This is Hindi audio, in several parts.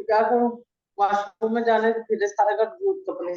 क्या करूं, वॉशरूम में जाने से फिर सारा का दूध कपड़े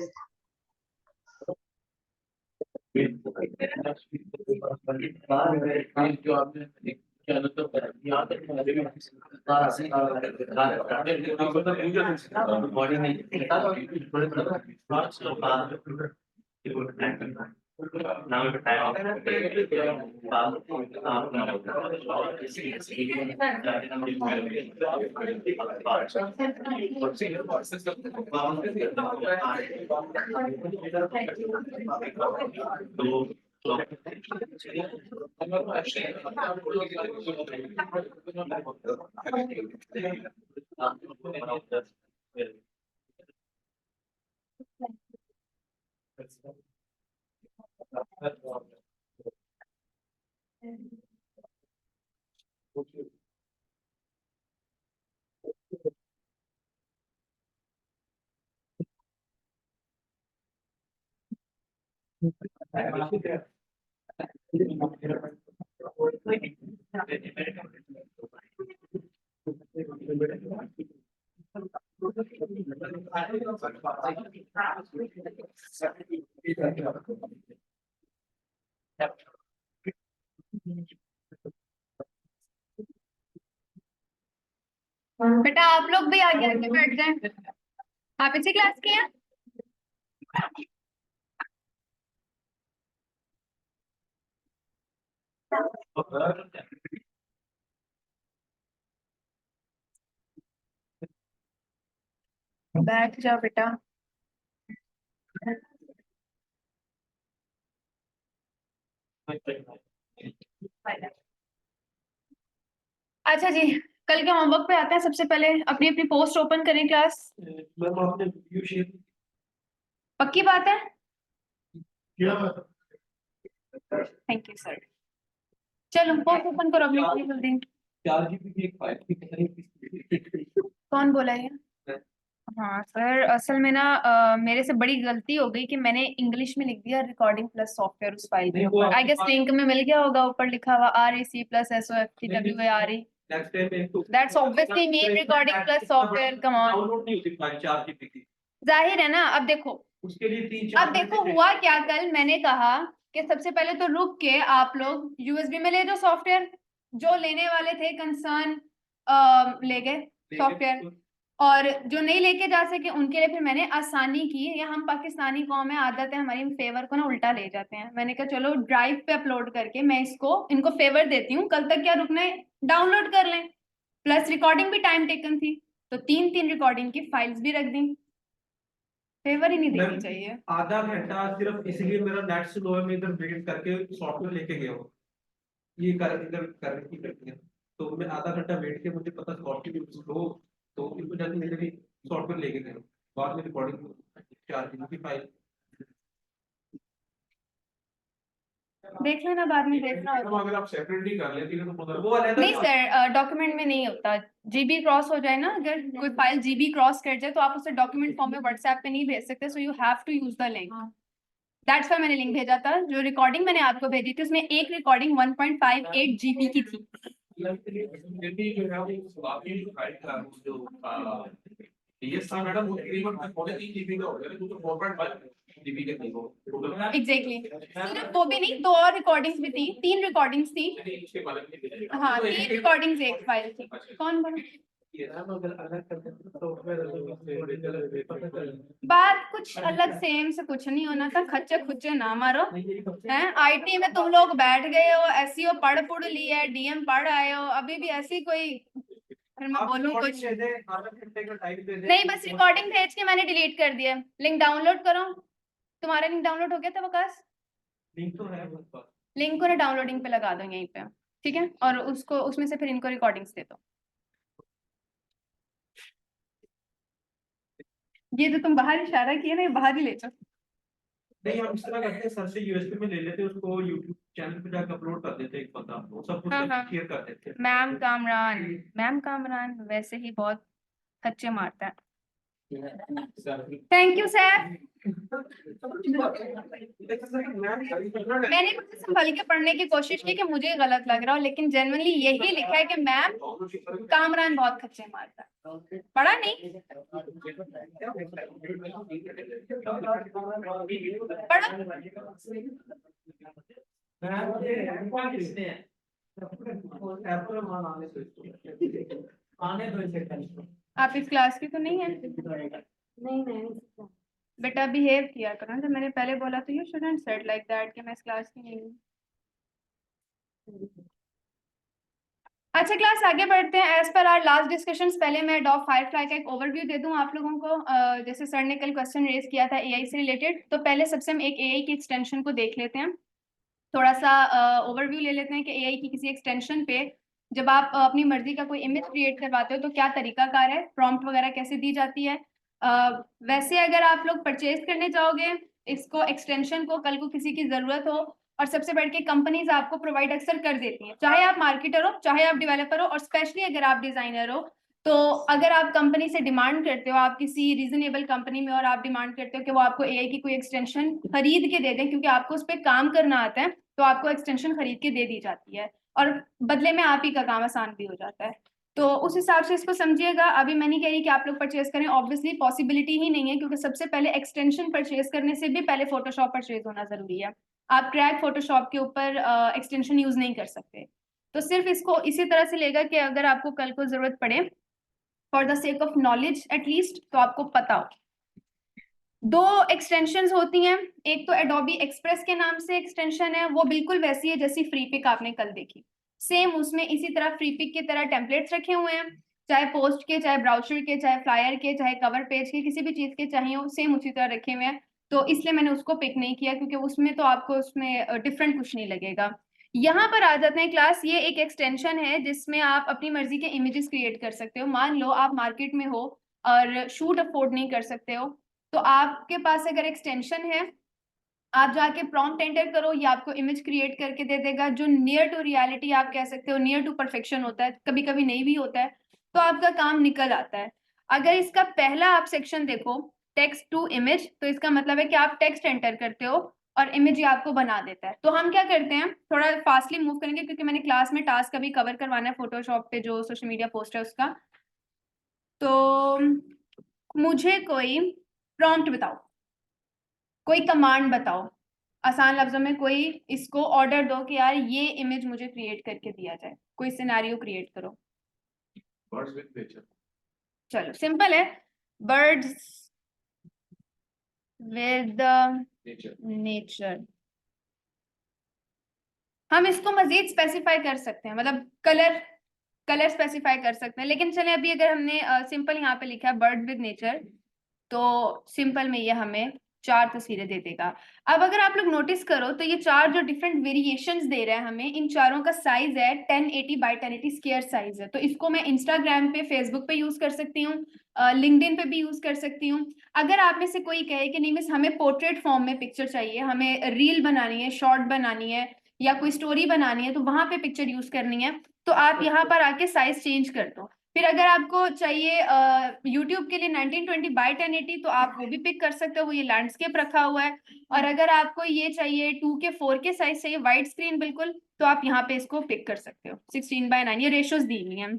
बेटा आप लोग भी आगे आके बैठ जाएं। आप इसी क्लास के हैं? बैठ जाओ बेटा। अच्छा जी, कल के होमवर्क पे आते हैं। सबसे पहले अपनी अपनी पोस्ट ओपन करें क्लास। पक्की बात है? Thank you sir. चलो पोस्ट ओपन करो अपनी अपनी जल्दी। कौन बोला ये? हाँ सर, असल में ना मेरे से बड़ी गलती हो गई कि मैंने इंग्लिश में लिख दिया रिकॉर्डिंग प्लस सॉफ्टवेयर उस फाइल के ऊपर। आई गेस लिंक में मिल गया होगा, ऊपर लिखा हुआ REC+SOFTWARE। That's obviously mean recording plus software. Come on, जाहिर है ना। अब देखो, अब देखो हुआ क्या। कल मैंने कहा कि सबसे पहले तो रुक के आप लोग USB में ले जाओ सॉफ्टवेयर। जो लेने वाले थे कंसर्न ले गए सॉफ्टवेयर, और जो नहीं लेके जा सके उनके लिए फिर मैंने आसानी की। या हम पाकिस्तानी कौम में आदत है हमारी फेवर को ना उल्टा ले जाते हैं। मैंने कहा चलो ड्राइव पे अपलोड करके मैं इनको फेवर देती हूँ, कल तक क्या रुकना है, डाउनलोड कर लें। प्लस रिकॉर्डिंग भी टाइम टेकन थी, तो 3 रिकॉर्डिंग की फाइल्स भी रख दी। फेवर ही नहीं देनी चाहिए। आधा घंटा सिर्फ इसलिए मेरा नेट स्लो है, मैं इधर वेट करके सॉफ्टवेयर लेके गया हूँ। ये कर इधर करने की करती है, तो मैं आधा घंटा वेट के मुझे पता सॉफ्टवेयर स्लो, तो इस वजह से मेरे सॉफ्टवेयर लेके गए। बाद में रिकॉर्डिंग 4 GB की फाइल देख लेना, बाद में देखना होगा। अगर आप सेपरेटली कर लेती हैं तो वो नहीं सर, डॉक्यूमेंट में नहीं होता। GB क्रॉस हो जाए ना, अगर कोई फाइल GB क्रॉस कर जाए तो आप उसे डॉक्यूमेंट फॉर्म में व्हाट्सएप पे नहीं भेज सकते। So you have to use the link. That's why मैंने लिंक भेजा था। जो रिकॉर्डिंग मैंने आपको भेजी थी उसमें एक रिकॉर्डिंग 1.58 GB की थी। एग्जैक्टली, सिर्फ वो भी नहीं, 2 और रिकॉर्डिंग्स भी थी। 3 रिकॉर्डिंग्स थी। हाँ, 3 रिकॉर्डिंग्स एक फाइल थी। कौन बोला? बात कुछ अलग, सेम से कुछ नहीं होना था। खच्चे खुच्चे ना मारो हैं। IT में तुम लोग बैठ गए हो, SEO पढ़ ली है, DM पढ़ आए हो, अभी भी ऐसी कोई फिर मैं बोलूं कुछ नहीं। बस रिकॉर्डिंग भेज के मैंने डिलीट कर दिया। लिंक डाउनलोड करो। तुम्हारा लिंक डाउनलोड हो गया था वकास? लिंक तो है, लिंक को ना डाउनलोडिंग पे लगा दो यहीं पे, ठीक है, और उसको उसमें से फिर इनको रिकॉर्डिंग्स दे दो। ये तो तुम बाहर इशारा किया ना, ये बाहर ही ले जाओ। नहीं, हम इस तरह करते हैं, सर से यूएसबी में ले लेते हैं, उसको यूट्यूब चैनल पे जाकर अपलोड कर देते हैं, एक बंदा वो सब कुछ हाँ, हाँ। शेयर कर देते हैं। मैम कामरान वैसे ही बहुत खच्चे मारता है। Thank you sir. मैंने संभल के पढ़ने की कोशिश की कि मुझे गलत लग रहा हो, लेकिन जेन्युइनली यही लिखा है कि मैम कामरान बहुत खच्चे मारता है। पढ़ा नहीं? आप इस क्लास की तो नहीं है? नहीं बेटा बिहेव किया करो, जब मैंने पहले बोला तो you shouldn't said like that कि मैं इस क्लास की नहीं हूँ। अच्छा क्लास आगे बढ़ते हैं। As per hour last discussions, पहले मैं डॉग फायरफ्लाई का एक ओवरव्यू दे दूं आप लोगों को। जैसे सर ने कल क्वेश्चन रेज किया था एआई से रिलेटेड, तो पहले सबसे हम एक एआई की एक्सटेंशन को देख लेते हैं। थोड़ा सा ओवरव्यू ले लेते हैं कि एआई की किसी एक्सटेंशन पे जब आप अपनी मर्जी का कोई इमेज क्रिएट करवाते हो तो क्या तरीकाकार है, प्रॉम्प्ट वगैरह कैसे दी जाती है। वैसे अगर आप लोग परचेज करने जाओगे इसको, एक्सटेंशन को, कल को किसी की जरूरत हो, और सबसे बढ़ के कंपनीज आपको प्रोवाइड अक्सर कर देती हैं, चाहे आप मार्केटर हो चाहे आप डेवलपर हो, और स्पेशली अगर आप डिजाइनर हो। तो अगर आप कंपनी से डिमांड करते हो, आप किसी रीजनेबल कंपनी में और आप डिमांड करते हो कि वो आपको एआई की कोई एक्सटेंशन खरीद के दे दें, क्योंकि आपको उस पर काम करना आता है, तो आपको एक्सटेंशन खरीद के दे दी जाती है, और बदले में आप ही का काम आसान भी हो जाता है। तो उस हिसाब से इसको समझिएगा। अभी मैं नहीं कह रही कि आप लोग परचेज करें, ऑब्वियसली पॉसिबिलिटी ही नहीं है, क्योंकि सबसे पहले एक्सटेंशन परचेज करने से भी पहले फोटोशॉप परचेज होना जरूरी है। आप क्रैक फोटोशॉप के ऊपर एक्सटेंशन यूज नहीं कर सकते। तो सिर्फ इसको इसी तरह से लेगा कि अगर आपको कल को जरूरत पड़े, for the sake of knowledge at least, तो आपको पता हो। दो एक्सटेंशंस होती हैं, एक तो एडोबी एक्सप्रेस के नाम से एक्सटेंशन है, वो बिल्कुल वैसी है जैसी फ्री पिक आपने कल देखी, सेम उसमें इसी तरह फ्री पिक की तरह टेम्पलेट्स रखे हुए हैं, चाहे पोस्ट के, चाहे ब्राउचर के, चाहे फ्लायर के, चाहे कवर पेज के, किसी भी चीज के चाहिए हो, सेम उसी तरह रखे हुए हैं। तो इसलिए मैंने उसको पिक नहीं किया, क्योंकि उसमें तो आपको उसमें डिफरेंट कुछ नहीं लगेगा। यहाँ पर आ जाते हैं क्लास, ये एक एक्सटेंशन है जिसमें आप अपनी मर्जी के इमेजेस क्रिएट कर सकते हो। मान लो आप मार्केट में हो और शूट अफोर्ड नहीं कर सकते हो, तो आपके पास अगर एक्सटेंशन है, आप जाके प्रॉम्प्ट एंटर करो, ये आपको इमेज क्रिएट करके दे देगा, जो नियर टू रियलिटी आप कह सकते हो, नियर टू परफेक्शन होता है, कभी कभी नहीं भी होता है, तो आपका काम निकल आता है। अगर इसका पहला आप सेक्शन देखो, टेक्स्ट टू इमेज, तो इसका मतलब है कि आप टेक्स्ट एंटर करते हो और इमेज ये आपको बना देता है। तो हम क्या करते हैं, थोड़ा फास्टली मूव करेंगे, क्योंकि मैंने क्लास में टास्क अभी कवर करवाना है फोटोशॉप पे जो सोशल मीडिया पोस्ट है उसका। तो मुझे कोई प्रॉम्प्ट बताओ, कोई कमांड बताओ, आसान लफ्जों में कोई इसको ऑर्डर दो कि यार ये इमेज मुझे क्रिएट करके दिया जाए, कोई सिनेरियो क्रिएट करो। Birds with nature. चलो सिंपल है, बर्ड्स विद नेचर। हम इसको मजीद स्पेसिफाई कर सकते हैं, मतलब कलर स्पेसिफाई कर सकते हैं, लेकिन चले अभी अगर हमने सिंपल यहाँ पे लिखा है बर्ड विद नेचर, तो सिंपल में ये हमें 4 तस्वीरें दे देगा। अब अगर आप लोग नोटिस करो तो ये 4 जो डिफरेंट वेरिएशंस दे रहा है हमें, इन चारों का साइज है 1080 बाय 1080 स्क्वायर साइज है। तो इसको मैं इंस्टाग्राम पे, फेसबुक पे यूज कर सकती हूँ, लिंक्डइन पे भी यूज कर सकती हूँ। अगर आप में से कोई कहे कि नहीं मिस हमें पोर्ट्रेट फॉर्म में पिक्चर चाहिए, हमें रील बनानी है, शॉर्ट बनानी है, या कोई स्टोरी बनानी है, तो वहां पे पिक्चर यूज करनी है, तो आप यहाँ पर आके साइज चेंज कर दो। फिर अगर आपको चाहिए YouTube के लिए 1920 बाय 1080, तो आप वो भी पिक कर सकते हो, वो ये लैंडस्केप रखा हुआ है। और अगर आपको ये चाहिए 2K 4K साइज चाहिए, वाइड स्क्रीन बिल्कुल, तो आप यहाँ पे इसको पिक कर सकते हो 16:9। ये रेशियोज दी हुई हैं,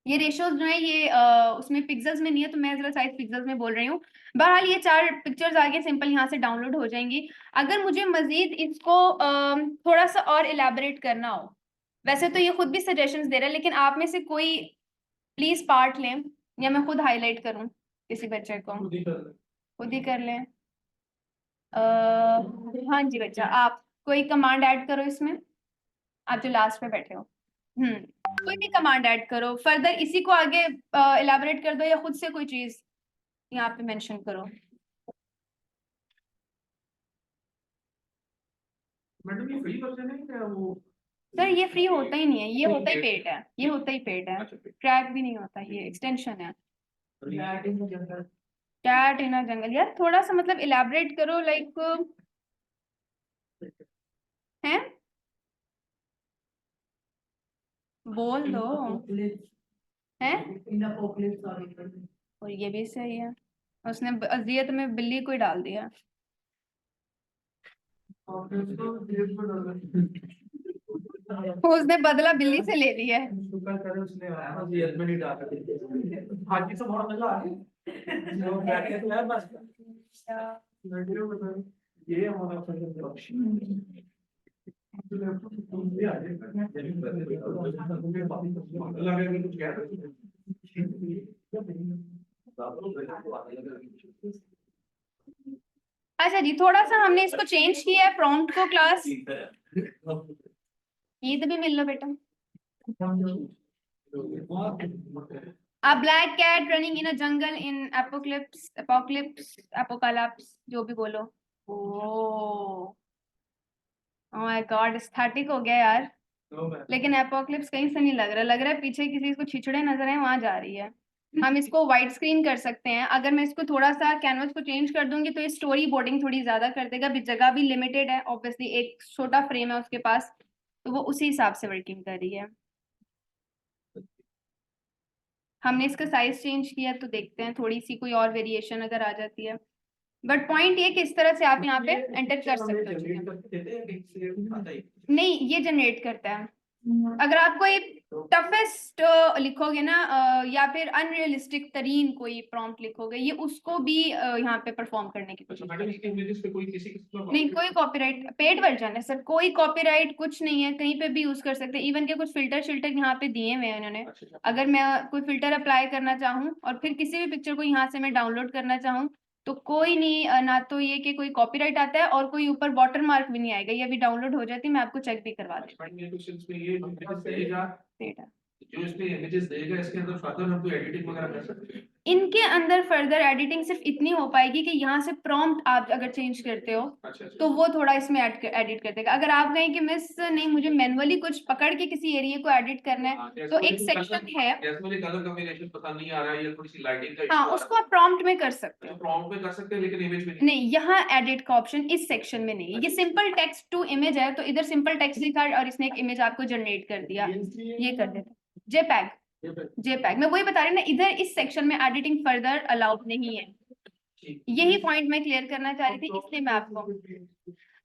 ये रेशियोज जो है ये उसमें पिक्सल्स में नहीं है, तो मैं जरा साइज पिक्सल्स में बोल रही हूँ। बहरहाल ये 4 पिक्चर्स आगे सिंपल यहाँ से डाउनलोड हो जाएंगी। अगर मुझे मजीद इसको थोड़ा सा और इलेबोरेट करना हो, वैसे तो ये खुद भी सजेशंस दे रहा है, लेकिन आप में से कोई प्लीज पार्ट लें, या मैं खुद हाईलाइट करूं किसी बच्चे को, खुद ही कर लें। हाँ जी बच्चा, आप कोई कमांड ऐड करो इसमें, आप जो लास्ट में बैठे हो। कोई भी कमांड ऐड करो, फर्दर इसी को आगे इलाबोरेट कर दो, या खुद से कोई चीज यहाँ पे मेंशन करो। मैडम ये फ्री वर्जन है क्या वो सर ये फ्री होता ही नहीं है, ये होता ही पेड है, ये होता ही पेड है, अच्छा, ट्रैक भी नहीं होता, ये एक्सटेंशन है। Cat in the jungle. Cat in a jungle, यार थोड़ा सा मतलब इलेबोरेट करो, लाइक है, बोल दो है। और ये भी सही है, उसने अजियत में बिल्ली को ही डाल दिया। उसने बदला बिल्ली से ले लिया है। शुक्र करे उसने असलियत में नहीं डाला। आज तो बहुत मजा आ गया। वो बैठे तो है बस। ये हमारा पक्ष। अच्छा जी, थोड़ा सा हमने इसको चेंज किया है प्रॉम्प्ट को क्लास। ईद भी मिल लो बेटा। A black cat running in a jungle in apocalypse, जो भी बोलो। ओह माय गॉड, एस्थेटिक हो गया यार। लेकिन एपोक्लिप्स कहीं से नहीं लग रहा है पीछे किसी को छिछड़े नजर है, वहां जा रही है। हम इसको वाइड स्क्रीन कर सकते हैं, अगर मैं इसको थोड़ा सा कैनवस को चेंज कर दूंगी तो ये स्टोरी बोर्डिंग थोड़ी ज्यादा कर देगा, जगह भी लिमिटेड है ऑब्वियसली, एक छोटा फ्रेम है उसके पास, तो वो उसी हिसाब से वर्किंग कर रही है। हमने इसका साइज चेंज किया तो देखते हैं थोड़ी सी कोई और वेरिएशन अगर आ जाती है, बट पॉइंट ये कि इस तरह से आप यहाँ पे एंटर कर सकते हो। नहीं, ये जनरेट करता है। अगर आप कोई टफेस्ट लिखोगे ना या फिर अनरियलिस्टिक तरीन कोई प्रॉम्प्ट लिखोगे, ये उसको भी यहाँ पे परफॉर्म करने की कोशिश करेगा। नहीं, कोई कॉपीराइट, पेड वर्जन है सर, कोई कॉपीराइट कुछ नहीं है, कहीं पे भी यूज कर सकते हैं। इवन के कुछ फिल्टर शिल्टर यहाँ पे दिए हुए हैं इन्होंने। अगर मैं कोई फिल्टर अप्लाई करना चाहूँ और फिर किसी भी पिक्चर को यहाँ से मैं डाउनलोड करना चाहूँ तो कोई नहीं, ना तो ये कि कोई कॉपीराइट आता है और कोई ऊपर वाटर मार्क भी नहीं आएगा, ये अभी डाउनलोड हो जाती है, मैं आपको चेक भी करवा दूँ। जो इसमें इमेजेस देगा इसके अंदर फर्दर हम कोई एडिटिंग वगैरह कर सकते हैं। इनके अंदर फर्दर एडिटिंग सिर्फ इतनी हो पाएगी कि यहाँ से प्रॉम्प्ट आप अगर चेंज करते हो तो वो थोड़ा इसमें एडिट कर देगा। अगर आप कहें कि मिस नहीं मुझे मैनुअली कुछ पकड़ के किसी एरिया को एडिट करना है तो एक सेक्शन है, जैसे मुझे कलर कॉम्बिनेशन पसंद नहीं आ रहा है या थोड़ी सी लाइटिंग का हाँ उसको आप प्रॉम्प्ट में कर सकते हो। प्रॉम्प्ट में कर सकते हैं लेकिन इमेज में नहीं, यहाँ एडिट का ऑप्शन इस सेक्शन में नहीं है, ये सिंपल टेक्स्ट टू इमेज है, तो इधर सिंपल टेक्स्ट लिखा और इसने एक इमेज आपको जनरेट कर दिया, ये कर देता। जेपैग मैं वही बता रही ना, इधर इस सेक्शन में एडिटिंग फर्दर अलाउड नहीं है, यही पॉइंट मैं क्लियर करना चाह रही थी, इसलिए मैं आपको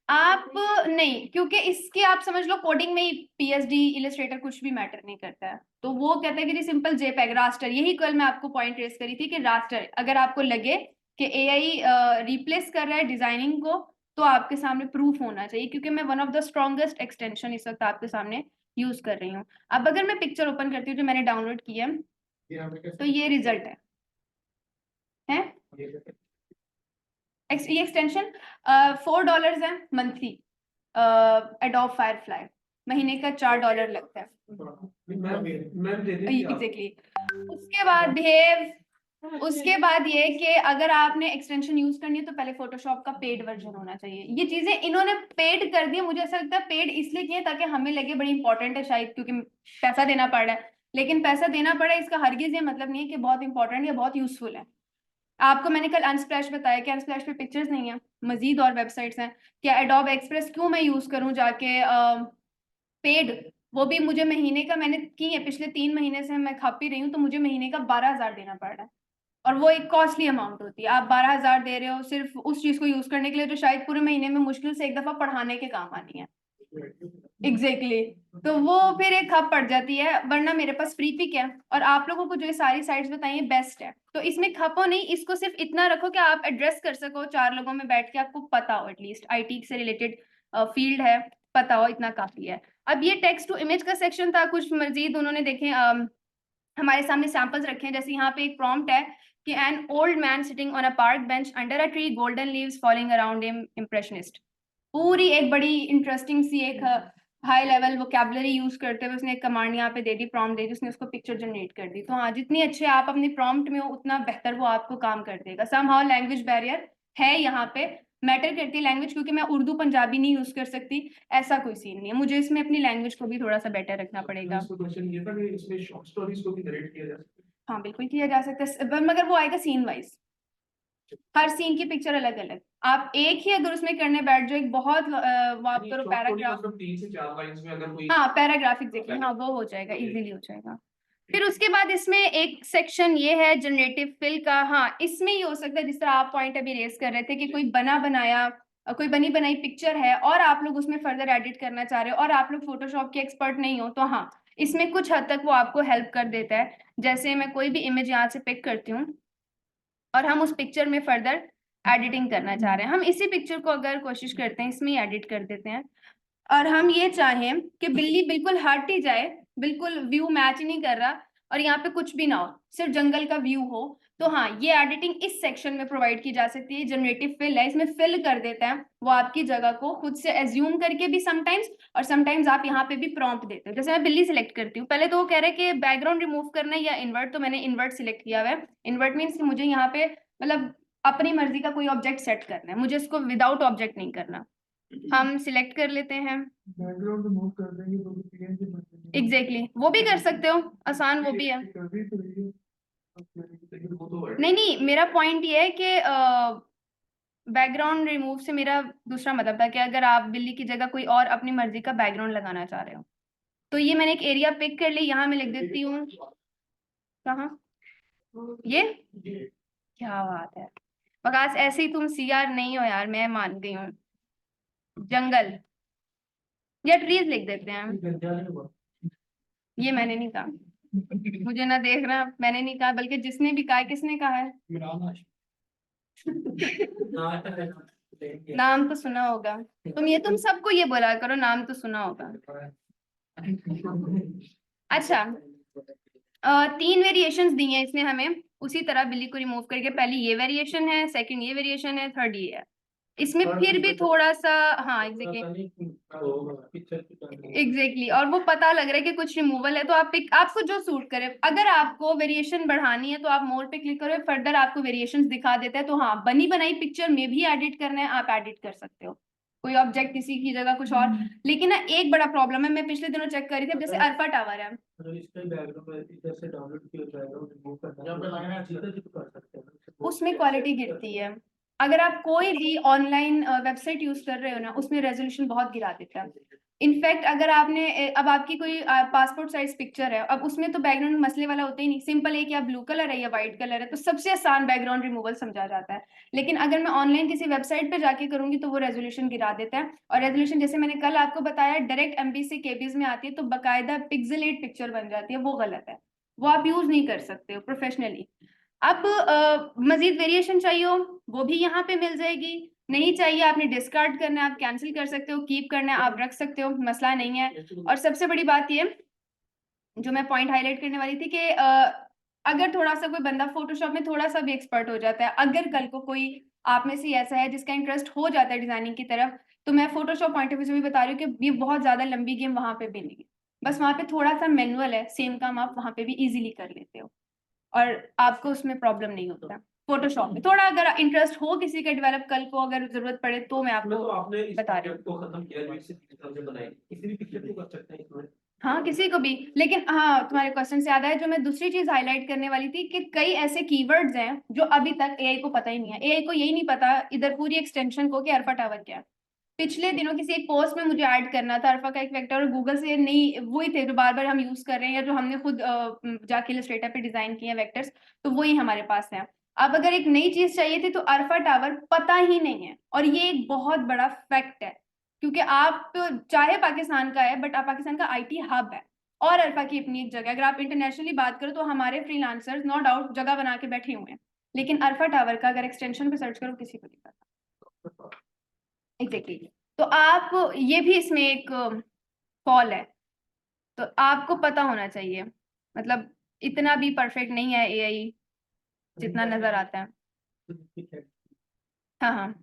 आप नहीं, क्योंकि इसके आप समझ लो कोडिंग में ही पीएसडी इलस्ट्रेटर कुछ भी मैटर नहीं करता है, तो वो कहता है कि सिंपल जेपैग रास्टर, यही कल मैं आपको पॉइंट रेस करी थी कि रास्टर अगर आपको लगे कि एआई रिप्लेस कर रहा है डिजाइनिंग को तो आपके सामने प्रूफ होना चाहिए, क्योंकि मैं one of the strongest extension इस वक्त आपके सामने यूज कर रही हूँ। अब अगर मैं पिक्चर ओपन करती हूँ जो मैंने डाउनलोड की है तो ये रिजल्ट है ये एक्सटेंशन $4 है मंथली, एडोब फायरफ्लाई, महीने का $4 लगता है एग्जैक्टली। उसके बाद ये कि अगर आपने एक्सटेंशन यूज करनी है तो पहले फोटोशॉप का पेड वर्जन होना चाहिए। ये चीजें इन्होंने पेड कर दी, मुझे ऐसा लगता है पेड इसलिए किए ताकि हमें लगे बड़ी इंपॉर्टेंट है शायद, क्योंकि पैसा देना पड़ रहा है, लेकिन पैसा देना पड़ा इसका हरगिज ये मतलब नहीं है कि बहुत इंपॉर्टेंट या बहुत यूजफुल है। आपको मैंने कल अनस्प्लैश बताया कि अनस्प्लैश पे पिक्चर्स नहीं है, मजीद और वेबसाइट्स हैं, क्या एडोब एक्सप्रेस क्यों मैं यूज करूं जाके पेड, वो भी मुझे महीने का, मैंने की है पिछले 3 महीने से मैं खा पी रही हूँ, तो मुझे महीने का 12,000 देना पड़ रहा है, और वो एक कॉस्टली अमाउंट होती है। आप 12,000 दे रहे हो सिर्फ उस चीज को यूज करने के लिए, तो शायद पूरे महीने में मुश्किल से एक दफा पढ़ाने के काम आनी है। एग्जैक्टली तो वो फिर एक खप पड़ जाती है, वरना मेरे पास फ्री पिक है और आप लोगों को जो ये सारी साइट्स बताई बेस्ट है, तो इसमें खपो नहीं, इसको सिर्फ इतना रखो कि आप एड्रेस कर सको 4 लोगों में बैठ के, आपको पता हो एटलीस्ट आईटी से रिलेटेड फील्ड है, पता हो, इतना काफी है। अब ये टेक्स्ट टू इमेज का सेक्शन था, कुछ मजीद उन्होंने देखे हमारे सामने सैंपल्स रखे हैं, जैसे यहाँ पे एक प्रॉम्प्ट है कि an old man sitting on a park bench under a tree, golden leaves falling around him, impressionist. पूरी एक बड़ी इंटरेस्टिंग सी एक हाई लेवल वोकैबुलरी यूज करते हुए उसने एक कमांड यहाँ पे दे दी, प्रॉम्प्ट दे दी, उसने उसको पिक्चर जनरेट कर दी। तो हाँ, जितनी अच्छे आप अपनी प्रॉम्प्ट में हो उतना बेहतर वो आपको काम कर देगा। समहाउ लैंग्वेज बैरियर है यहाँ पे, मैटर करती है लैंग्वेज, क्योंकि मैं उर्दू पंजाबी नहीं यूज कर सकती, ऐसा कोई सीन नहीं है। मुझे इसमें अपनी लैंग्वेज को भी थोड़ा सा बेटर रखना पड़ेगा। क्वेश्चन ये था कि इसमें शॉर्ट स्टोरीज को भी नरेट किया जा सकता है। हाँ बिल्कुल किया जा सकता है, मगर वो आएगा सीन वाइज, हर सीन की पिक्चर अलग अलग। आप एक ही अगर उसमें करने बैठ जाओ, एक बहुत वो आप करो पैराग्राफ, 3 से 4 लाइंस में अगर कोई हाँ पैराग्राफिक देखिए, हाँ वो हो जाएगा, इजीली हो जाएगा। फिर उसके बाद इसमें एक सेक्शन ये है जनरेटिव फिल का। हाँ इसमें ये हो सकता है जिस तरह आप पॉइंट अभी रेस कर रहे थे कि कोई कोई बनी बनाई पिक्चर है और आप लोग उसमें फर्दर एडिट करना चाह रहे हो और आप लोग फोटोशॉप के एक्सपर्ट नहीं हो, तो हाँ इसमें कुछ हद तक वो आपको हेल्प कर देता है। जैसे मैं कोई भी इमेज यहाँ से पिक करती हूँ और हम उस पिक्चर में फर्दर एडिटिंग करना चाह रहे हैं, हम इसी पिक्चर को अगर कोशिश करते हैं इसमें एडिट कर देते हैं और हम ये चाहें कि बिल्ली बिल्कुल हट ही जाए, बिल्कुल व्यू मैच नहीं कर रहा और यहाँ पे कुछ भी ना हो, सिर्फ जंगल का व्यू हो, तो हाँ ये एडिटिंग इस सेक्शन में प्रोवाइड की जा सकती है। जनरेटिव फिल है, इसमें फिल कर देता है वो आपकी जगह को खुद से एज्यूम करके भी समटाइम्स, और समटाइम्स आप यहाँ पे भी प्रॉम्प्ट देते हो। जैसे मैं बिल्ली सिलेक्ट करती हूँ, पहले तो वो कह रहे हैं कि बैकग्राउंड रिमूव करना है या इन्वर्ट, तो मैंने इन्वर्ट सिलेक्ट किया हुआ है। इन्वर्ट मीन्स कि मुझे यहाँ पे मतलब अपनी मर्जी का कोई ऑब्जेक्ट सेट करना है, मुझे इसको विदाउट ऑब्जेक्ट नहीं करना। हम सिलेक्ट कर लेते हैं, बैकग्राउंड रिमूव कर देंगे तो पीएनजी बन जाएगी। एग्जैक्टली वो भी कर सकते हो, आसान वो भी है। कर दी तो ये लेकिन वो तो नहीं नहीं, मेरा पॉइंट ये है कि बैकग्राउंड रिमूव से मेरा दूसरा मतलब था कि अगर आप बिल्ली की जगह कोई और अपनी मर्जी का बैकग्राउंड लगाना चाह रहे हो, तो ये मैंने एक एरिया पिक कर ली, यहाँ मैं लिख देती हूँ कहाँ, ये क्या बात है बकास, ऐसे ही तुम सीआर नहीं हो यार, मैं मान गई हूँ, जंगल या ट्रीज लिख देते हैं। ये मैंने नहीं कहा, मुझे ना देखना, मैंने नहीं कहा, बल्कि जिसने भी कहा है, किसने कहा है? नाम तो सुना होगा, तुम सबको ये बोला करो नाम तो सुना होगा। अच्छा 3 वेरिएशंस दी हैं इसने हमें, उसी तरह बिल्ली को रिमूव करके पहली ये वेरिएशन है, सेकंड ये वेरिएशन है, थर्ड ये है। इसमें फिर भी थोड़ा सा हाँ एग्जैक्टली और वो पता लग रहा है कि कुछ रिमूवल है, तो आप आपको जो सूट करे। अगर आपको वेरिएशन बढ़ानी है तो आप मोर पे क्लिक करो, फर्दर आपको वेरिएशंस दिखा देता है। तो हाँ बनी बनाई पिक्चर में भी एडिट करना है, आप एडिट कर सकते हो, कोई ऑब्जेक्ट किसी की जगह कुछ और। लेकिन ना एक बड़ा प्रॉब्लम है, मैं पिछले दिनों चेक कर रही थी, जैसे अरफा टावर है, उसमें क्वालिटी गिरती है। अगर आप कोई भी ऑनलाइन वेबसाइट यूज कर रहे हो ना, उसमें रेजोल्यूशन बहुत गिरा देता है। इनफैक्ट अगर आपने अब आपकी कोई पासपोर्ट साइज पिक्चर है, अब उसमें तो बैकग्राउंड मसले वाला होता ही नहीं, सिंपल है कि आप ब्लू कलर है या व्हाइट कलर है, तो सबसे आसान बैकग्राउंड रिमूवल समझा जाता है। लेकिन अगर मैं ऑनलाइन किसी वेबसाइट पे जाके करूंगी तो वो रेजोल्यूशन गिरा देता है, और रेजोल्यूशन जैसे मैंने कल आपको बताया डायरेक्ट एमबी से केबीज में आती है, तो बाकायदा पिक्सेलेट पिक्चर बन जाती है, वो गलत है, वो आप यूज नहीं कर सकते हो प्रोफेशनली। अब मजीद वेरिएशन चाहिए हो वो भी यहाँ पे मिल जाएगी, नहीं चाहिए आपने डिस्कार्ड करना है, आप कैंसिल कर सकते हो, कीप करना है आप रख सकते हो, मसला नहीं है। और सबसे बड़ी बात ये जो मैं पॉइंट हाईलाइट करने वाली थी कि अगर थोड़ा सा कोई बंदा फोटोशॉप में थोड़ा सा भी एक्सपर्ट हो जाता है, अगर कल को कोई आप में से ऐसा है जिसका इंटरेस्ट हो जाता है डिजाइनिंग की तरफ, तो मैं फोटोशॉप पॉइंट ऑफ व्यू से भी बता रही हूँ कि ये बहुत ज्यादा लंबी गेम वहां पे भी नहीं है, बस वहां पे थोड़ा सा मैनुअल है, सेम काम आप वहां पे भी इजीली कर लेते हो और आपको उसमें प्रॉब्लम नहीं होता। फोटोशॉप में थोड़ा अगर इंटरेस्ट हो किसी का डेवलप, कल को अगर जरूरत पड़े तो मैं आपको तो आपने इस बता रही हूँ। प्रोजेक्ट को खत्म किया जो इससे पिक्चर से बनाई, किसी भी पिक्चर को कर सकते हैं इसमें। हाँ किसी को भी, लेकिन हाँ तुम्हारे क्वेश्चन से याद आया, जो मैं दूसरी चीज हाईलाइट करने वाली थी कि कई ऐसे कीवर्ड्स हैं जो अभी तक एआई को पता ही नहीं है, एआई को यही नहीं पता इधर पूरी एक्सटेंशन को कि अरफा टावर क्या है। पिछले दिनों किसी एक पोस्ट में मुझे ऐड करना था अरफा का एक वेक्टर, और गूगल से नहीं वही थे जो बार बार हम यूज कर रहे हैं या जो हमने खुद जाके इलस्ट्रेटर पे डिजाइन किए हैं वेक्टर्स, तो वही हमारे पास है। अब अगर एक नई चीज चाहिए थी तो अरफा टावर पता ही नहीं है, और ये एक बहुत बड़ा फैक्ट है, क्योंकि आप चाहे पाकिस्तान का है बट आप पाकिस्तान का आईटी हब है और अरफा की अपनी एक जगह। अगर आप इंटरनेशनली बात करो तो हमारे फ्रीलांसर्स नो डाउट जगह बना के बैठे हुए हैं, लेकिन अरफा टावर का अगर एक्सटेंशन पे सर्च करो किसी को नहीं पता। एग्जैक्टली तो आप ये भी इसमें एक फॉल है, तो आपको पता होना चाहिए, मतलब इतना भी परफेक्ट नहीं है एआई जितना नजर आता है। हाँ हाँ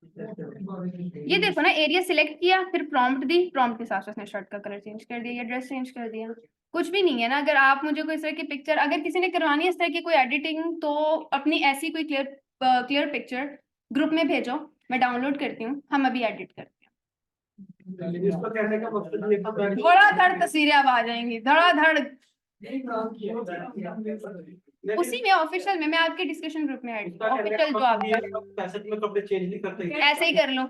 ये देखो ना, एरिया सिलेक्ट किया, फिर प्रॉम्प्ट दी, प्रॉम्प्ट के साथ साथ उसने शर्ट का कलर चेंज कर दिया या ड्रेस चेंज कर दिया, कुछ भी नहीं है ना। अगर आप मुझे कोई इस तरह की पिक्चर, अगर किसी ने करवानी है इस तरह की कोई एडिटिंग, तो अपनी ऐसी कोई क्लियर पिक्चर ग्रुप में भेजो, मैं डाउनलोड करती हूँ, हम अभी एडिट करते हैं। इसको कहने का मकसद ये था मैं धड़ाधड़ तस्वीरें अब आ जाएंगी, धड़ाधड़ उसी में ऑफिशियल में, मैं आपके डिस्कशन ग्रुप में ऐड ऑफिशियल जो आपका पैसेट में कपड़े चेंज नहीं करते ऐसे ही कर लो।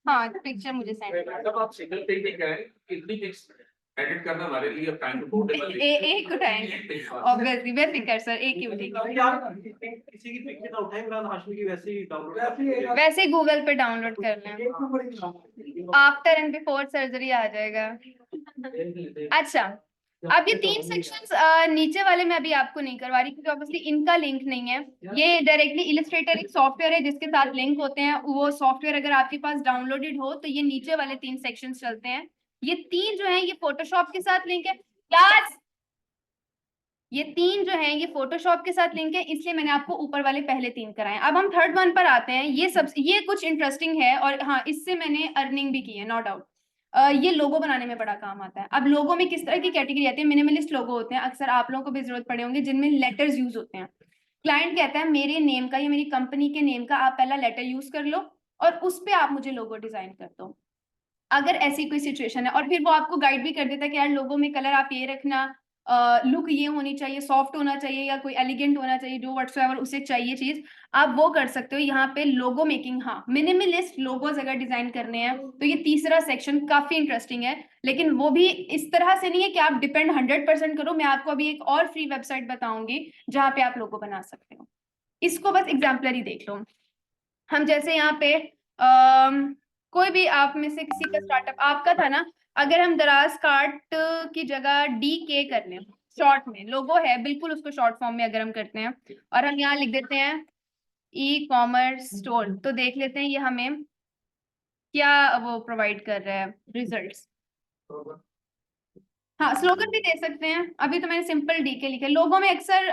हाँ पिक्चर मुझे सेंड कर मैडम आप सिंगल टेक में क्या है इतनी पिक्स एडिट करना हमारे लिए अब टाइम टू एक टाइम ऑब्वियसली बेफिक्र सर, एक ही उठेगी। यार किसी की पिक ना उठाए, इमरान हाशमी की वैसे ही डाउनलोड वैसे ही गूगल पे डाउनलोड कर लें, आफ्टर एंड बिफोर सर्जरी आ जाएगा। अच्छा, अब ये 3 सेक्शंस नीचे वाले में अभी आपको नहीं करवा रही क्योंकि ऑब्वियसली इनका लिंक नहीं है। ये डायरेक्टली इलस्ट्रेटर एक सॉफ्टवेयर है जिसके साथ लिंक होते हैं, वो सॉफ्टवेयर अगर आपके पास डाउनलोडेड हो तो ये नीचे वाले 3 सेक्शंस चलते हैं। ये 3 जो है ये फोटोशॉप के साथ लिंक है क्लास, ये 3 जो है ये फोटोशॉप के साथ लिंक है, इसलिए मैंने आपको ऊपर वाले पहले 3 कराए। अब हम थर्ड वन पर आते हैं। ये कुछ इंटरेस्टिंग है और हाँ इससे मैंने अर्निंग भी की है, नो डाउट। ये लोगो बनाने में बड़ा काम आता है। अब लोगो में किस तरह की कैटेगरी आती है, मिनिमलिस्ट लोगो होते हैं, अक्सर आप लोगों को भी जरूरत पड़े होंगे जिनमें लेटर्स यूज होते हैं। क्लाइंट कहता है मेरे नेम का या मेरी कंपनी के नेम का आप पहला लेटर यूज कर लो और उस पर आप मुझे लोगो डिजाइन कर दो, अगर ऐसी कोई सिचुएशन है। और फिर वो आपको गाइड भी कर देता है कि यार लोगों में कलर आप ये रखना, लुक ये होनी चाहिए, सॉफ्ट होना चाहिए या कोई एलिगेंट होना चाहिए, जो व्हाटसोएवर उसे चाहिए चीज आप वो कर सकते हो। यहाँ पे लोगो मेकिंग, हाँ मिनिमलिस्ट लोगोज अगर डिजाइन करने हैं तो ये तीसरा सेक्शन काफी इंटरेस्टिंग है, लेकिन वो भी इस तरह से नहीं है कि आप डिपेंड 100% करो। मैं आपको अभी एक और फ्री वेबसाइट बताऊंगी जहाँ पे आप लोगो बना सकते हो। इसको बस एग्जाम्पलरी देख लो। हम जैसे यहाँ पे कोई भी आप में से किसी का स्टार्टअप आपका था ना, अगर हम दराज कार्ट की जगह DK कर लें, शॉर्ट में लोगो है बिल्कुल उसको शॉर्ट फॉर्म में अगर हम करते हैं और हम यहाँ लिख देते हैं ई-कॉमर्स स्टोर, तो देख लेते हैं ये हमें क्या वो प्रोवाइड कर रहा है रिजल्ट्स। हाँ स्लोगन भी दे सकते हैं, अभी तो मैंने सिंपल DK लिखा है। लोगों में अक्सर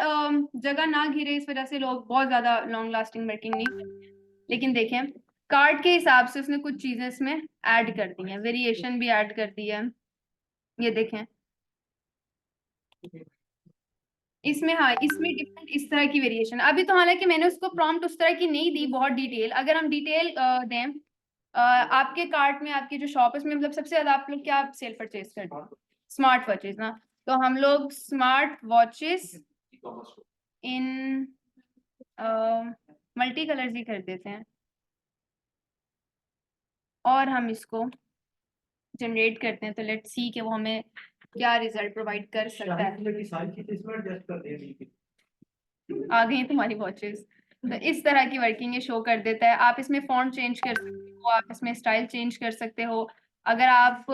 जगह ना घिरे इस वजह से लोग बहुत ज्यादा लॉन्ग लास्टिंग वर्किंग नहीं करते हैं। लेकिन देखें कार्ड के हिसाब से उसने कुछ चीजें इसमें ऐड कर दी हैं, वेरिएशन भी ऐड कर दी है, ये देखें इसमें। हाँ इसमें डिफरेंट इस तरह की वेरिएशन। अभी तो हालांकि मैंने उसको प्रॉम्प्ट उस तरह की नहीं दी बहुत डिटेल। अगर हम डिटेल दें आपके कार्ट में आपकी जो शॉप है उसमें मतलब सबसे ज्यादा आप लोग क्या सेल परचेज करते हैं, स्मार्ट वॉचेस ना, तो हम लोग स्मार्ट वॉचेस इन मल्टी कलर्स ही कर देते हैं और हम इसको जनरेट करते हैं, तो लेट्स सी कि वो हमें क्या रिजल्ट प्रोवाइड कर सकता है। आ गई तुम्हारी वॉचेस, तो इस तरह की वर्किंग ये शो कर देता है। आप इसमें फॉन्ट चेंज कर सकते हो, आप इसमें स्टाइल चेंज कर सकते हो। अगर आप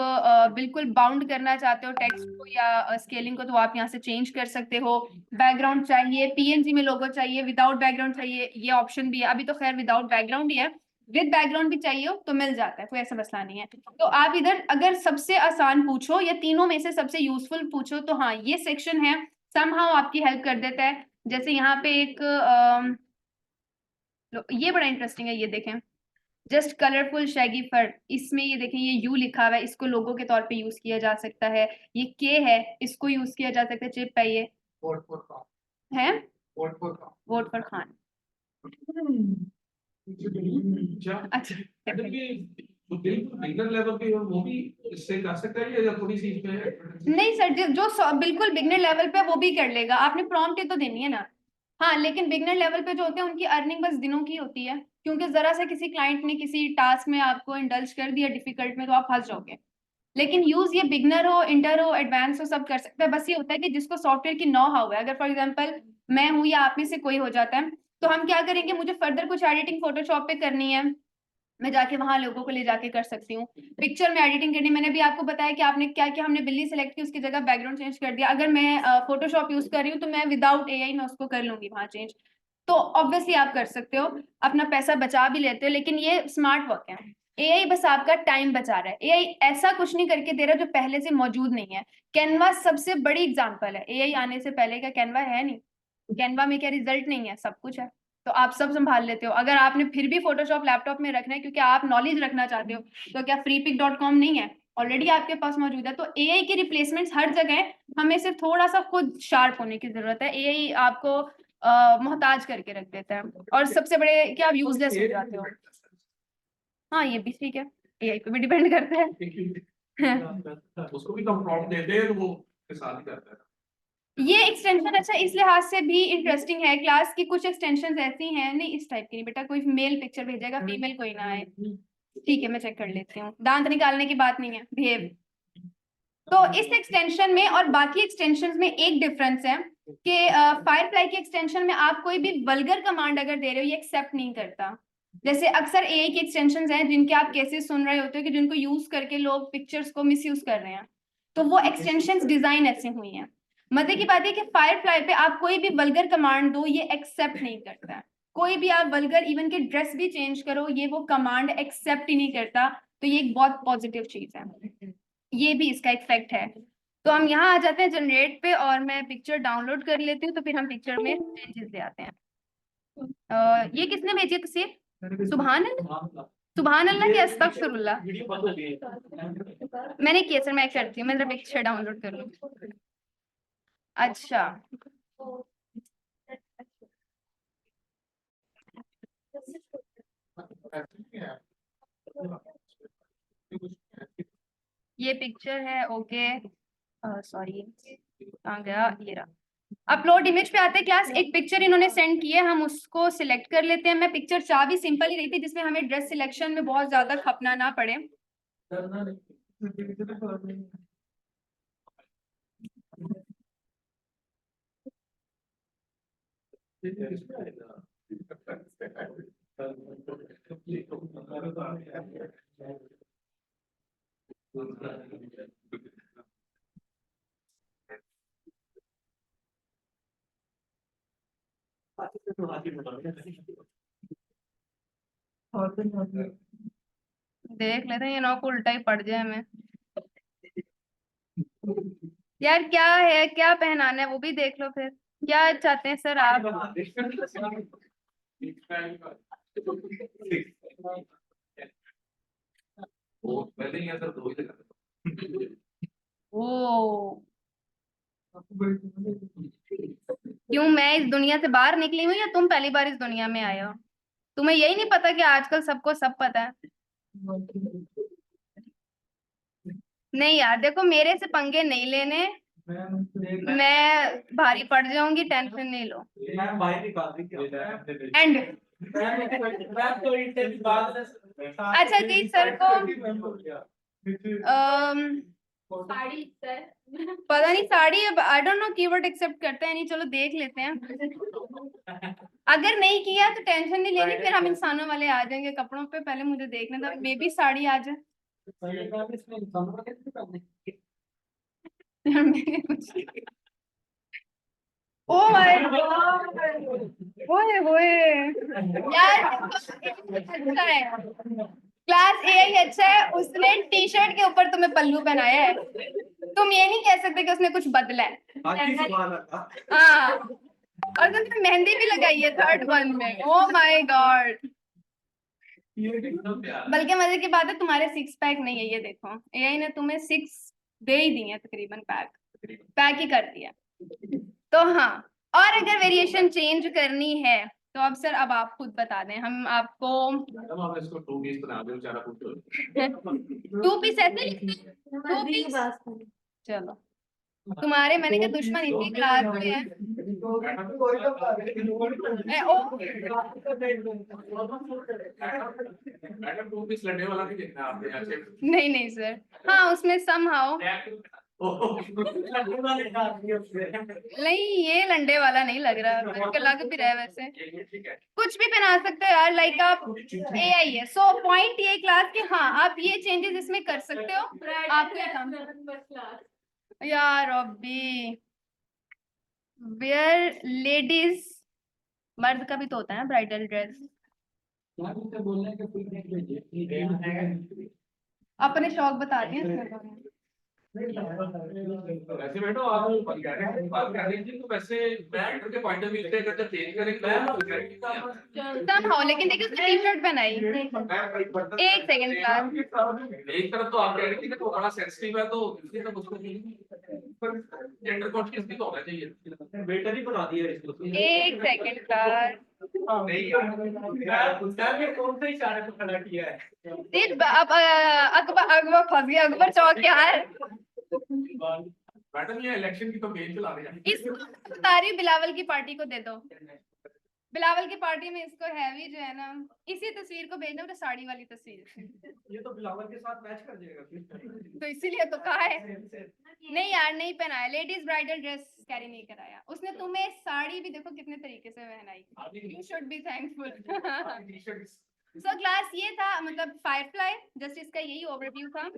बिल्कुल बाउंड करना चाहते हो टेक्स्ट को या स्केलिंग को तो आप यहाँ से चेंज कर सकते हो। बैकग्राउंड चाहिए, PNG में लोगो चाहिए, विदाउट बैकग्राउंड चाहिए, ये ऑप्शन भी है। अभी तो खैर विदाउट बैकग्राउंड ही है, विद बैकग्राउंड भी चाहिए हो तो मिल जाता है, कोई ऐसा मसला नहीं है। तो आप इधर अगर सबसे आसान पूछो या तीनों में से सबसे यूजफुल पूछो तो हाँ ये सेक्शन है, समहाउ आपकी हेल्प कर देता है। जैसे यहाँ पे एक ये बड़ा इंटरेस्टिंग है, ये देखें जस्ट कलरफुल शैगी फर, इसमें ये देखें ये यू लिखा हुआ है, इसको लोगो के तौर पे यूज किया जा सकता है। ये के है, इसको यूज किया जा सकता है, चिप है ये है वोट फॉर खान। अच्छा बिगिनर लेवल पे वो भी इससे कर सकता है या थोड़ी सी इसमें नहीं सर, जो बिल्कुल बिगनर लेवल पे वो भी कर लेगा, आपने प्रॉम्प्ट ही तो देनी है ना। हाँ लेकिन बिगनर लेवल पे जो होते हैं उनकी अर्निंग बस दिनों की होती है, क्योंकि जरा सा किसी क्लाइंट ने किसी टास्क में आपको इंडल्ज कर दिया डिफिकल्ट में तो आप फंस जाओगे। लेकिन यूज ये बिगनर हो, इंटर हो, एडवांस हो, सब कर सकता है। बस ये होता है कि जिसको सॉफ्टवेयर की नो हाउ है, अगर फॉर एग्जांपल मैं हूँ या आप में से कोई हो जाता है तो हम क्या करेंगे, मुझे फर्दर कुछ एडिटिंग फोटोशॉप पे करनी है, मैं जाके वहां लोगों को ले जाके कर सकती हूँ। पिक्चर में एडिटिंग करनी, मैंने भी आपको बताया कि आपने क्या किया, हमने बिल्ली सेलेक्ट की उसकी जगह बैकग्राउंड चेंज कर दिया। अगर मैं फोटोशॉप यूज कर रही हूँ तो मैं विदाउट AI मैं उसको कर लूंगी वहां चेंज। तो ऑब्वियसली आप कर सकते हो, अपना पैसा बचा भी लेते हो, लेकिन ये स्मार्ट वर्क है। AI बस आपका टाइम बचा रहा है, AI ऐसा कुछ नहीं करके दे रहा जो पहले से मौजूद नहीं है। कैनवा सबसे बड़ी एग्जाम्पल है, AI आने से पहले का कैनवा है नहीं, कैनवा में क्या रिजल्ट नहीं है, सब कुछ है, तो आप सब संभाल लेते हो। अगर आपने फिर भी फोटोशॉप लैपटॉप में रखना है क्योंकि आप नॉलेज रखना चाहते हो, तो क्या freepik.com नहीं है, ऑलरेडी आपके पास मौजूद है। तो AI की रिप्लेसमेंट्स हर जगह है, हमें सिर्फ थोड़ा सा खुद शार्प होने की जरूरत है। AI आपको मोहताज करके रख देते हैं, और सबसे बड़े कि आप यूजलेस हो जाते हो। हाँ ये भी ठीक है, एआई पे भी डिपेंड करता है। उसको भी कम प्रॉम्प्ट देते हैं तो वो के साथ ही करता है। ये एक्सटेंशन अच्छा इस लिहाज से भी इंटरेस्टिंग है क्लास की, कुछ एक्सटेंशन ऐसी हैं, नहीं इस टाइप की नहीं बेटा, कोई मेल पिक्चर भेजेगा, फीमेल कोई ना आए, ठीक है मैं चेक कर लेती हूँ, दांत निकालने की बात नहीं है, बिहेव। तो इस एक्सटेंशन में और बाकी एक्सटेंशन में एक डिफरेंस है कि फायरफ्लाई के एक्सटेंशन में आप कोई भी वल्गर कमांड अगर दे रहे हो ये एक्सेप्ट नहीं करता। जैसे अक्सर एआई के एक्सटेंशंस हैं जिनके आप केसेस सुन रहे होते हो कि जिनको यूज करके लोग पिक्चर्स को मिसयूज कर रहे हैं, तो वो एक्सटेंशंस डिजाइन ऐसे हुई हैं। मजे की बात है कि फायरफ्लाई पे आप कोई भी वल्गर कमांड दो ये एक्सेप्ट नहीं करता है, कोई भी आप वल्गर इवन के ड्रेस भी चेंज करो ये वो कमांड एक्सेप्ट ही नहीं करता, तो ये एक बहुत पॉजिटिव चीज है, ये भी इसका इफेक्ट है। तो हम यहाँ आ जाते हैं जनरेट पे, और मैं पिक्चर डाउनलोड कर लेती हूँ, तो फिर हम पिक्चर में चेंजेस ले आते हैं। ये किसने भेजी है तस्वीर? सुभान अल्लाह, सुभान अल्लाह के अस्तगफिरुल्लाह। मैंने किया सर, मैं करती हूँ, मैं जरा पिक्चर डाउनलोड कर लूँ। अच्छा ये पिक्चर है, ओके सॉरी कहाँ गया, ये रहा। अपलोड इमेज पे आते हैं क्लास, एक पिक्चर इन्होंने सेंड की है, हम उसको सिलेक्ट कर लेते हैं। मैं पिक्चर चाह भी सिंपल ही रही थी जिसमें हमें ड्रेस सिलेक्शन में बहुत ज्यादा खपना ना पड़े। देख लेते हैं ये नौ को उल्टा ही पड़ जाए हमें। यार क्या है, क्या पहनाना है वो भी देख लो, फिर क्या चाहते हैं सर आप? वो पहले ही ऐसा दो ही लगा। ओ क्यों, मैं इस दुनिया से बाहर निकली हूँ या तुम पहली बार इस दुनिया में आए हो? तुम्हें यही नहीं पता कि आजकल सबको सब पता है? नहीं यार देखो, मेरे से पंगे नहीं लेने, मैं भारी पड़ जाऊंगी, टेंशन नहीं लो। एंड अच्छा जी सर को साड़ी सर पता नहीं साड़ी, अब I don't know keyword except करते हैं नहीं, चलो देख लेते हैं। अगर नहीं किया तो टेंशन नहीं लेनी, फिर हम इंसानों वाले आ जाएंगे कपड़ों पे, पहले मुझे देखने दो, मे बी साड़ी आ जाए। ओ माय गॉड, ओए होए यार अच्छा है, क्लास एआई अच्छा है, उसने टी शर्ट के ऊपर तुम्हें पल्लू पहनाया है, तुम ये नहीं कह सकते कि उसने कुछ बदला है। हाँ और तुमने मेहंदी भी लगाई है थर्ड वन में, ओ माय गॉड। बल्कि मजे की बात है तुम्हारे सिक्स पैक नहीं है, ये देखो एआई ने तुम्हें सिक्स दे ही दी है, तकरीबन पैक ही कर दिया। तो हाँ, और अगर वेरिएशन चेंज करनी है तो अब सर अब आप खुद बता दें, हम आपको आप इसको 2 पीस बना दो, 4 पूछो। 2 पीस ऐसे लिखते हैं, 2 पीस चलो तुम्हारे मैंने क्या दुश्मन इतनी क्लास में है। मैडम 2 पीस लड़ने वाला नहीं देखना आपने यहाँ से। नहीं नहीं सर, हाँ उसमें समहाउ नहीं, ये लंडे वाला नहीं लग रहा, लग भी रहा है वैसे, कुछ भी पहना सकते हो यार, लाइक आप एआई है। सो पॉइंट ये क्लास के, हाँ आप ये चेंजेस इसमें कर सकते हो, आपको ये काम यार अभी वेयर लेडीज, मर्द का भी तो होता है ना ब्राइडल ड्रेस। अपने शौक बता दिए, वैसे बेटा आप बात कर रही थी तो वैसे बैटर के पॉइंट ऑफ व्यू से अगर चेंज करेंगे तो गारंटी नहीं है। somehow, लेकिन देखिए उसने टी शर्ट पहनाई। एक सेकंड क्लास, एक तरफ तो आप कह रही थी कि वो बड़ा सेंसिटिव है तो दूसरी तरफ उसको जेंडर कॉन्शियस भी तो होना चाहिए। वेटर ही बना दिया इसको। एक सेकंड क्लास। नहीं यार कौन सा इशारे पे खड़ा किया है? अब अकबर अकबर फंस गया, अकबर चौक क्या है। मैडम ये इलेक्शन की कैंपेन चला रहे हैं। इसको बता रही हूँ, बिलावल की पार्टी को दे दो। बिलावल की पार्टी में इसको हैवी जो है ना, इसी तस्वीर को भेजना, वो साड़ी वाली तस्वीर। ये तो बिलावल के साथ मैच कर जाएगा। तो इसीलिए तो कहा है। नहीं यार, नहीं पहनाया, लेडीज ब्राइडल ड्रेस कैरी नहीं कराया उसने। तुम्हें साड़ी भी देखो कितने तरीके से पहनाई, you should be thankful. So class ये था, मतलब फायरफ्लाई जस्ट इसका यही ओवरव्यू था।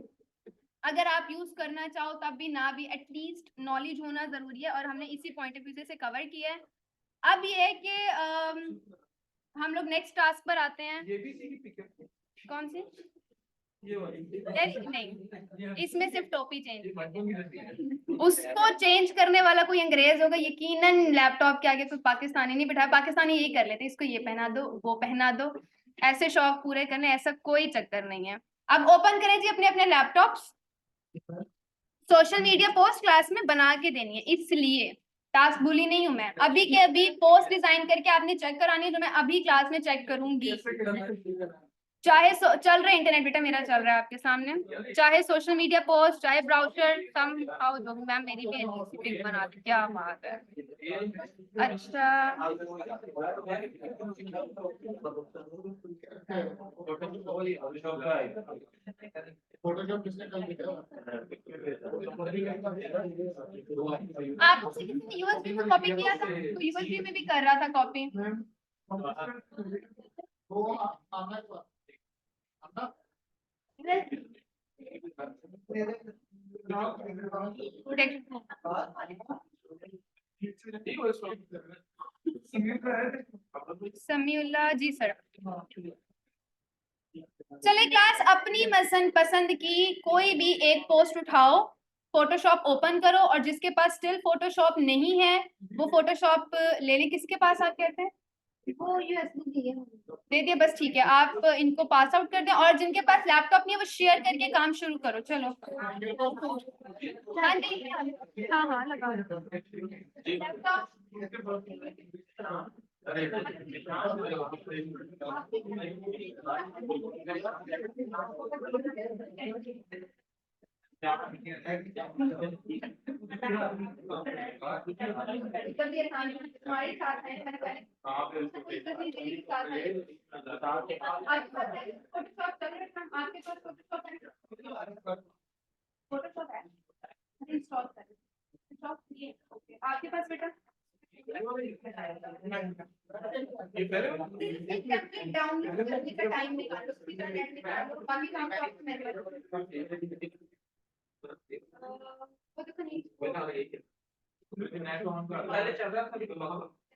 अगर आप यूज करना चाहो तब भी ना भी, एटलीस्ट नॉलेज होना जरूरी है, और हमने इसी पॉइंट ऑफ व्यू से कवर किया है। अब ये है कि हम लोग नेक्स्ट टास्क पर आते हैं। ये भी सी की पिक है। कौन सी? ये वाली नहीं, इसमें सिर्फ टोपी चेंज, उसको चेंज करने वाला कोई अंग्रेज होगा यकीनन। लैपटॉप के आगे कोई पाकिस्तानी नहीं बिठाया, पाकिस्तानी यही कर लेते, इसको ये पहना दो, वो पहना दो, ऐसे शौक पूरे करने, ऐसा कोई चक्कर नहीं है। अब ओपन करें जी अपने अपने laptops. Social media post class में बना के देनी है, इसलिए टास्क भूली नहीं हूं मैं। अभी के अभी पोस्ट डिजाइन करके आपने चेक करानी है, तो मैं अभी क्लास में चेक करूंगी। चाहे चल रहा है इंटरनेट बेटा, मेरा चल रहा है आपके सामने, चाहे सोशल मीडिया पोस्ट, चाहे ब्राउजर, सम हाउ दो। मैम मेरी भी पिक बना दी, क्या बात है। अच्छा फोटोशॉप किसने कल दिखा? आपसे किसी ने यूएसबी में कॉपी किया था, तो यूएसबी में भी कर रहा था कॉपी। वो आना था। समीउल्लाह जी सर। चले क्लास, अपनी पसंद की कोई भी एक पोस्ट उठाओ, फोटोशॉप ओपन करो, और जिसके पास स्टिल फोटोशॉप नहीं है वो फोटोशॉप ले ले। किसके पास आप कहते हैं? वो यूएसबी दे दिया, बस ठीक है। आप इनको पास आउट कर दें, और जिनके पास लैपटॉप नहीं है वो शेयर करके काम शुरू करो। चलो हाँ जी, हाँ लगा लैपटॉप। तुम्हारे साथ है, फोटोशॉप है, इंस्टॉल करें। आपके पास बेटा डाउनलोड करने का टाइम निकालो, इंटरनेट निकालो, बाकी काम तो आपको मैं वो देखो नहीं पहले चल रहा था